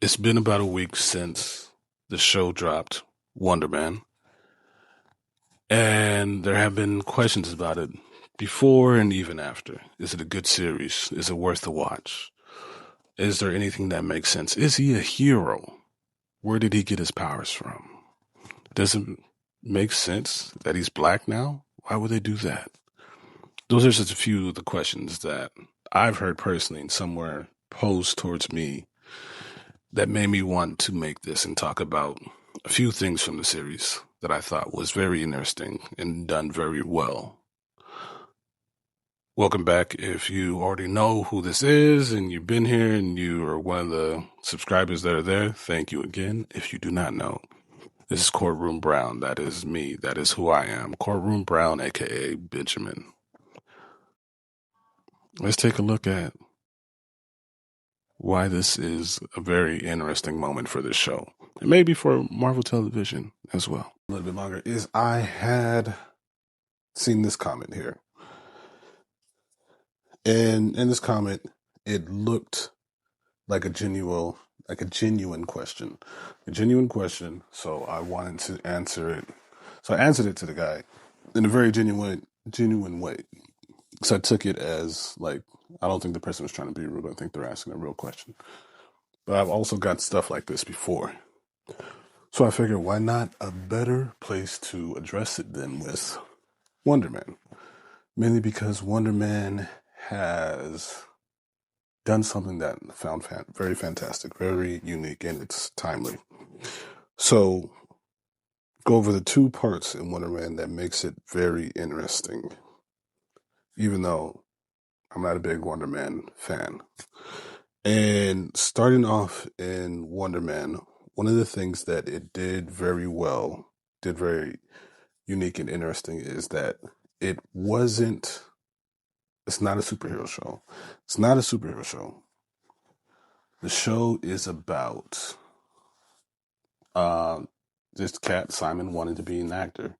It's been about a week since the show dropped, Wonder Man, and there have been questions about it before and even after. Is it a good series? Is it worth the watch? Is there anything that makes sense? Is he a hero? Where did he get his powers from? Does it make sense that he's black now? Why would they do that? Those are just a few of the questions that I've heard personally and somewhere posed towards me that made me want to make this and talk about a few things from the series that I thought was very interesting and done very well. Welcome back. If you already know who this is and you've been here and you are one of the subscribers that are there, thank you again. If you do not know, this is Courtroom Brown. That is me. That is who I am. Courtroom Brown, aka Benjamin. Let's take a look at why this is a very interesting moment for this show. And maybe for Marvel Television as well. A little bit longer is I had seen this comment here. And in this comment, it looked like a genuine question. A genuine question. So I wanted to answer it. So I answered it to the guy in a very genuine way. So I took it as like, I don't think the person was trying to be rude. I think they're asking a real question. But I've also got stuff like this before. So I figured, why not a better place to address it than with Wonder Man? Mainly because Wonder Man has done something that I found very fantastic, very unique, and it's timely. So go over the two parts in Wonder Man that makes it very interesting, even though I'm not a big Wonder Man fan. And starting off in Wonder Man, one of the things that it did very well, did very unique and interesting, is that it wasn't, it's not a superhero show. It's not a superhero show. The show is about this cat, Simon, wanted to be an actor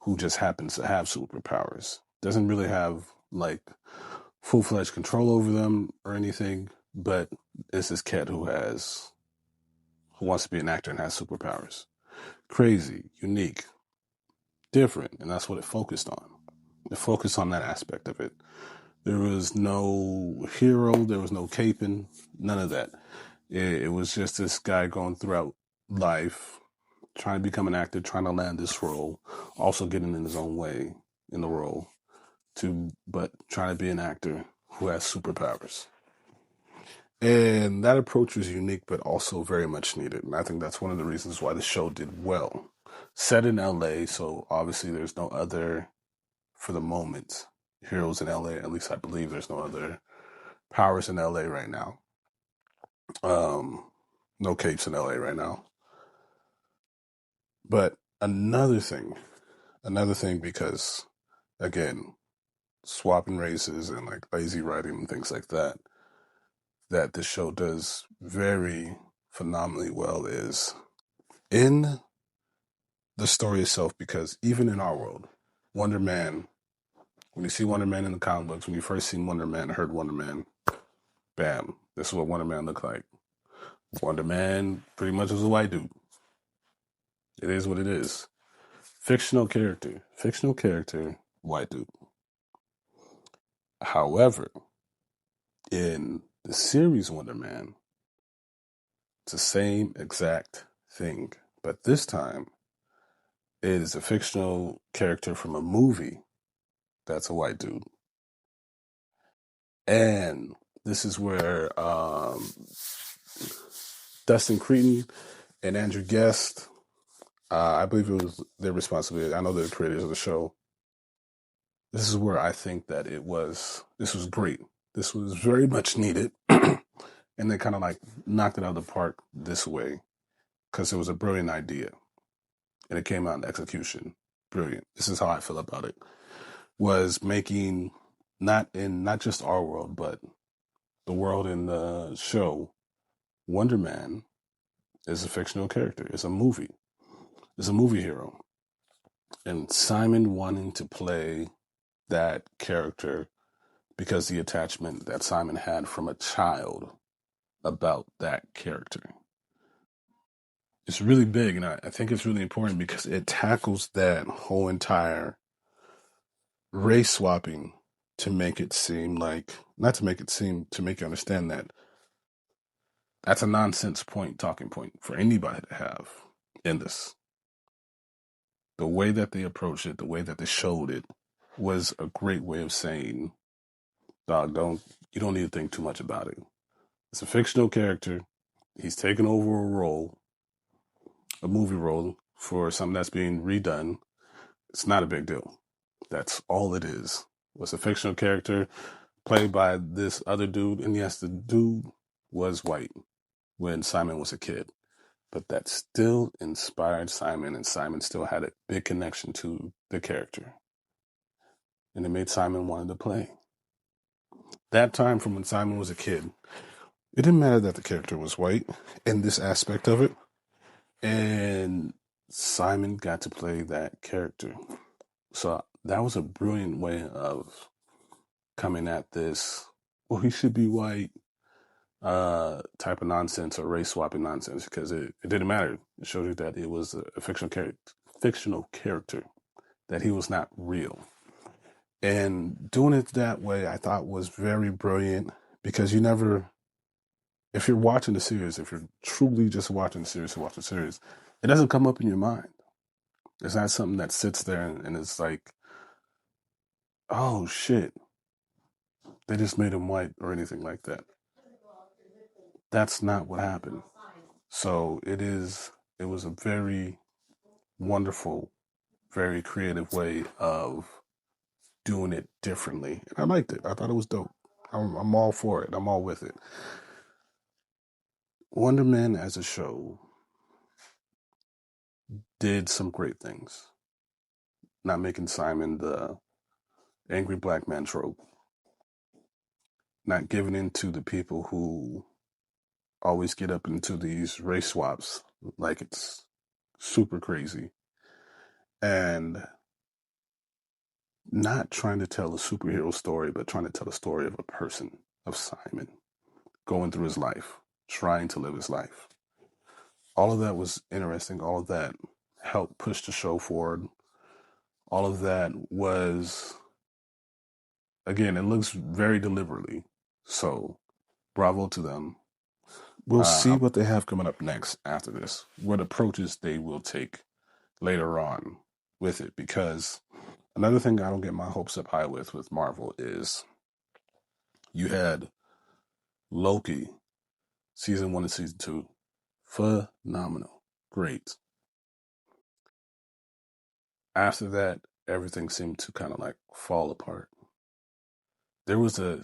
who just happens to have superpowers. Doesn't really have like full-fledged control over them or anything, but it's this cat who wants to be an actor and has superpowers. Crazy, unique, different, and that's what it focused on. It focused on that aspect of it. There was no hero, there was no caping, none of that. It was just this guy going throughout life, trying to become an actor, trying to land this role, also getting in his own way in the role, but trying to be an actor who has superpowers. And that approach was unique, but also very much needed. And I think that's one of the reasons why the show did well. Set in LA, so obviously there's no other, for the moment, heroes in LA. At least I believe there's no other powers in LA right now. No capes in LA right now. But another thing, because again, swapping races and like lazy writing and things like that, that this show does very phenomenally well is in the story itself, because even in our world, Wonder Man, when you see Wonder Man in the comic books, when you first seen Wonder Man, heard Wonder Man, bam, this is what Wonder Man looked like. Wonder Man pretty much was a white dude. It is what it is. Fictional character, white dude. However, in the series Wonder Man, it's the same exact thing, but this time it is a fictional character from a movie that's a white dude. And this is where Dustin Creighton and Andrew Guest, I believe it was their responsibility. I know they're the creators of the show. This is where I think that this was great. This was very much needed. And they kind of like knocked it out of the park this way because it was a brilliant idea. And it came out in execution. Brilliant. This is how I feel about it. Was making not just our world, but the world in the show, Wonder Man is a fictional character. It's a movie. It's a movie hero. And Simon wanting to play that character because the attachment that Simon had from a child about that character. it's really big, and I think it's really important because it tackles that whole entire race swapping to make it seem like, not to make it seem, to make you understand that that's a nonsense point, talking point for anybody to have in this. The way that they approached it, the way that they showed it, was a great way of saying, dog, you don't need to think too much about it. It's a fictional character. He's taken over a role, a movie role for something that's being redone. It's not a big deal. That's all it is. It's a fictional character played by this other dude, and yes, the dude was white when Simon was a kid, but that still inspired Simon, and Simon still had a big connection to the character, and it made Simon wanted to play. That time from when Simon was a kid, it didn't matter that the character was white in this aspect of it, and Simon got to play that character. So that was a brilliant way of coming at this, well, he should be white, type of nonsense, or race swapping nonsense, because it didn't matter. It showed you that it was a fictional character, that he was not real. And doing it that way, I thought was very brilliant, because you never, if you're watching the series, if you're truly just watching the series to watch the series, it doesn't come up in your mind. It's not something that sits there and it's like, oh shit, they just made him white or anything like that. That's not what happened. So it was a very wonderful, very creative way of doing it differently. And I liked it. I thought it was dope. I'm all for it. I'm all with it. Wonder Man as a show did some great things. Not making Simon the angry black man trope. Not giving in to the people who always get up into these race swaps like it's super crazy. And not trying to tell a superhero story, but trying to tell a story of a person, of Simon, going through his life, trying to live his life. All of that was interesting. All of that helped push the show forward. All of that was, again, it looks very deliberately. So, bravo to them. We'll see what they have coming up next after this, what approaches they will take later on with it. Because another thing I don't get my hopes up high with Marvel is you had Loki, season 1 and season 2, phenomenal, great. After that, everything seemed to kind of like fall apart. There was a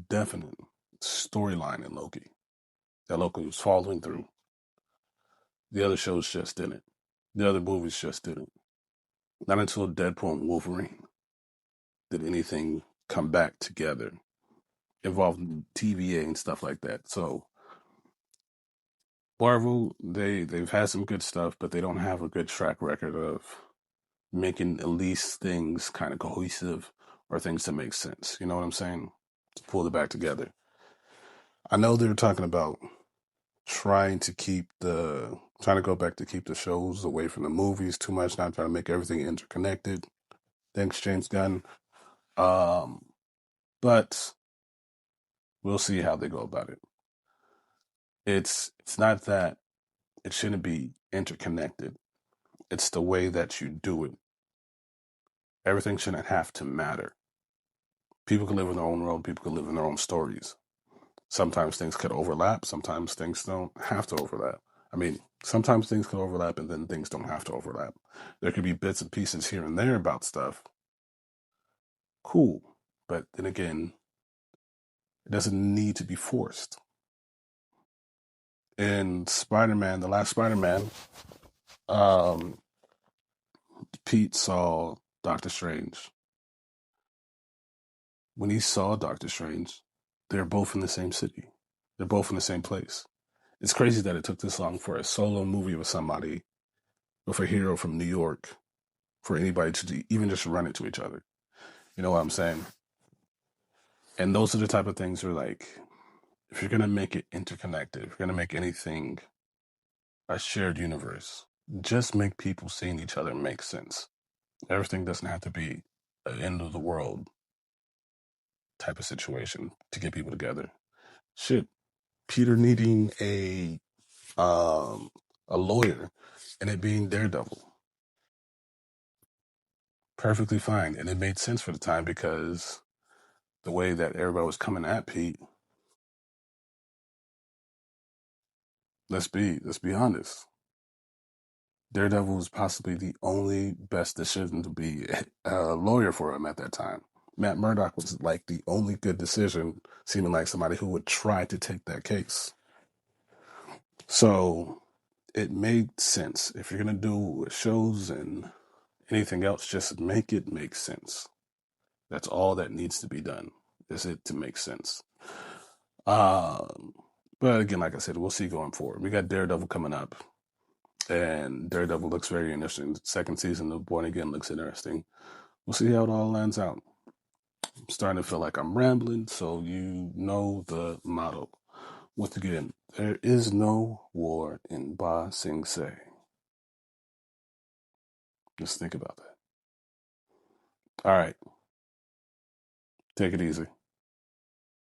definite storyline in Loki that Loki was following through. The other shows just didn't. The other movies just didn't. Not until Deadpool and Wolverine did anything come back together, involving TVA and stuff like that. So Marvel, they've had some good stuff, but they don't have a good track record of making at least things kind of cohesive or things that make sense. You know what I'm saying? To pull it back together. I know they're talking about trying to go back to keep the shows away from the movies too much, not trying to make everything interconnected. Thanks, James Gunn. But we'll see how they go about it. It's not that it shouldn't be interconnected. It's the way that you do it. Everything shouldn't have to matter. People can live in their own world. People can live in their own stories. Sometimes things could overlap. Sometimes things don't have to overlap. I mean, sometimes things can overlap and then things don't have to overlap. There could be bits and pieces here and there about stuff. Cool. But then again, it doesn't need to be forced. In Spider-Man, the last Spider-Man, um, Pete saw Doctor Strange. When he saw Doctor Strange, they're both in the same city. They're both in the same place. It's crazy that it took this long for a solo movie with somebody, with a hero from New York, for anybody to even just run into each other. You know what I'm saying? And those are the type of things where, like, if you're going to make it interconnected, if you're going to make anything a shared universe. Just make people seeing each other make sense. Everything doesn't have to be an end of the world type of situation to get people together. Shit, Peter needing a lawyer and it being Daredevil, perfectly fine, and it made sense for the time because the way that everybody was coming at Pete. Let's be honest. Daredevil was possibly the only best decision to be a lawyer for him at that time. Matt Murdock was like the only good decision, seeming like somebody who would try to take that case. So it made sense. If you're gonna do shows and anything else, just make it make sense. That's all that needs to be done. Is it to make sense? Um, but again, like I said, we'll see going forward. We got Daredevil coming up, and Daredevil looks very interesting. The second season of Born Again looks interesting. We'll see how it all lands out. I'm starting to feel like I'm rambling, so you know the motto. Once again, there is no war in Ba Sing Se. Just think about that. All right, take it easy.